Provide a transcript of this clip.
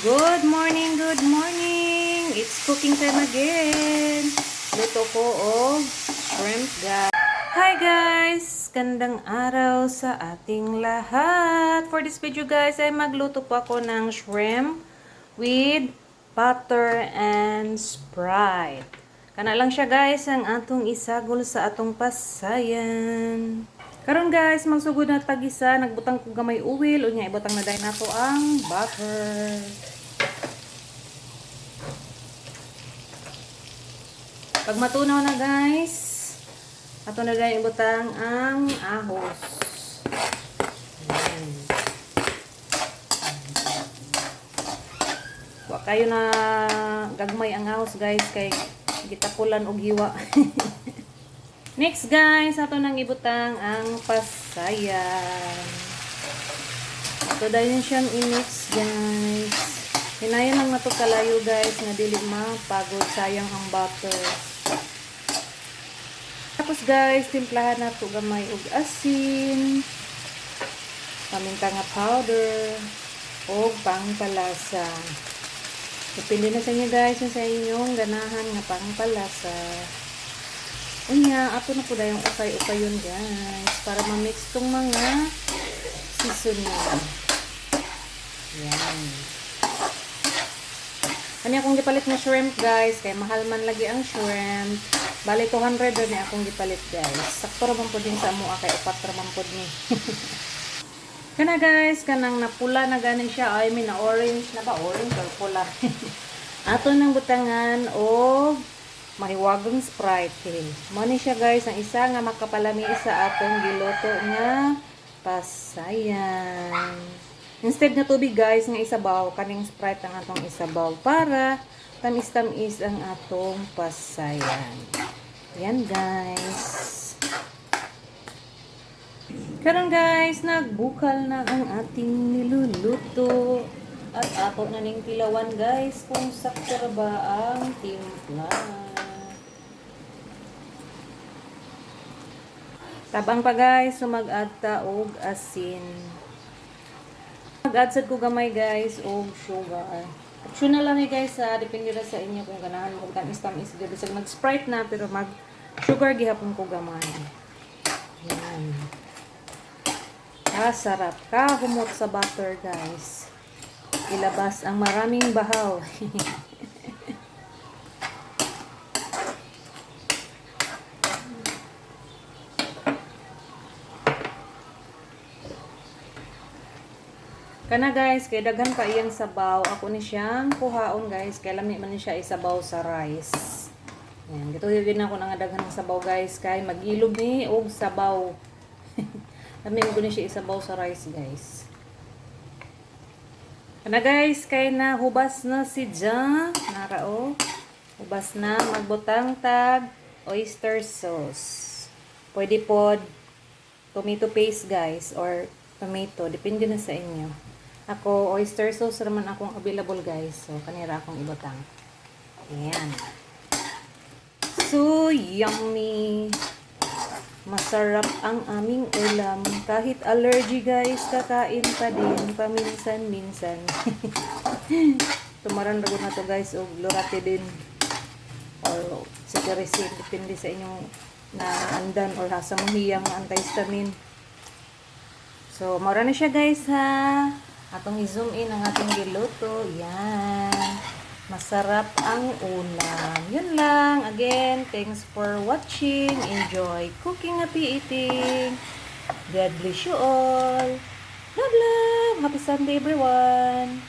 Good morning, good morning! It's cooking time again. Luto ko og shrimp guys. Hi guys! Gandang araw sa ating lahat. For this video guys, ay magluto po ako ng shrimp with butter and Sprite. Kana lang siya guys ang atong isagol sa atong pasayan. Karon guys, magsugod na tag-isa, nagbutang ko gamay uwil, unya ibutang na dai nato ang butter. Pag matunaw na guys, ato na dai ibutang ang ahos. Ayan. Wa kayo na gagmay ang ahos guys kay gitapulan og hiwa. Next guys, ato nang ibutang ang pasayan. Ato dahil siyang i-mix guys. Hinayan lang nato kalayo guys, nga dili mapagod, sayang ang butter. Tapos guys, timplahan nato gamay og asin, paminta nga powder, o pangpalasa. Depende na sa inyo guys, sa inyong ganahan nga pangpalasa. Unya, ato na po dahil yung ukay-ukay yun guys. Para ma-mix itong mga seasoning. Yan. Kanya akong gipalit na shrimp guys. Kaya mahal man lagi ang shrimp. Bali 200 na akong gipalit guys. Sakto raman po din sa mua. Kaya upat raman po ni. Kana guys, kanang napula na ganin siya. I mean, na orange na ba? Orange or pula. Ato nang butangan o mahiwagang Sprite. Mani siya guys, ang isa nga makapalami sa atong giloto nga pasayan. Instead na tubig guys, nga isabaw, kaning Sprite ang atong isabaw para tamis-tamis ang atong pasayan. Yan guys. Karon guys, nagbukal na ang ating niluluto. At ato na ning tilawan guys kung sakto ba ang timpla. Tabang pa guys, so mag-add ta og asin. Mag-add sad ko gamay guys og sugar. Optional lang ni guys ha, depende ra sa inyo kung ganahan mo kung tamis-tamis gyud bisag mag-Sprite na pero mag-sugar gihapon ko gamay. Yan. Sarap ka humot sa butter guys. Ilabas ang maraming bahaw. Kana guys, kay daghan pa iyang sabaw. Ako ni siyang kuhaon guys. Kay lami man ni siya isabaw sa rice. Yan, dito din ako nga daghan ng sabaw guys. Kay mag-ilog ni og sabaw. Lami ko ni siya isabaw sa rice guys. Kana guys, kay na hubas na si Ja. Narao. Hubas na, magbutang tag oyster sauce. Pwede pod tomato paste guys or tomato, depende na sa inyo. Ako oyster sauce naman akong available guys. So kanira akong ibutang. Ayan. So yummy. Masarap ang aming ulam. Kahit allergy guys, kakain pa din paminsan-minsan. Tumaran rago na to guys o loratadine or cetirizine, depende sa inyong naandan or hasa mong hiyang antihistamine. So maura na siya guys ha. Atong i-zoom in ang ating giluto. Yan. Masarap ang ulam. Yun lang. Again, thanks for watching. Enjoy cooking, happy eating. God bless you all. Love, love. Happy Sunday everyone.